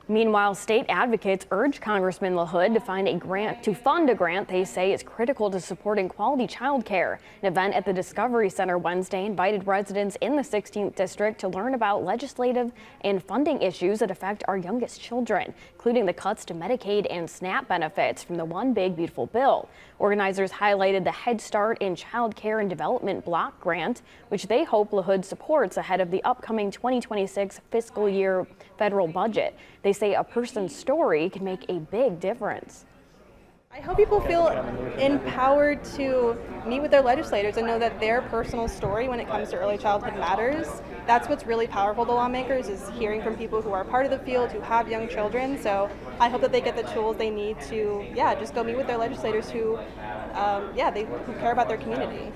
Meanwhile, state advocates urge Congressman LaHood to fund a grant they say is critical to supporting quality child care. An event at the Discovery Center Wednesday invited residents in the 16th district to learn about legislative and funding issues that affect our youngest children, including the cuts to Medicaid and SNAP benefits from the One Big Beautiful Bill. Organizers highlighted the Head Start in Child Care and Development Block Grant, which they hope LaHood supports ahead of the upcoming 2026 fiscal year federal budget. They say a person's story can make a big difference. I hope people feel empowered to meet with their legislators and know that their personal story when it comes to early childhood matters. That's what's really powerful to lawmakers, is hearing from people who are part of the field, who have young children. So I hope that they get the tools they need to, just go meet with their legislators who care about their community.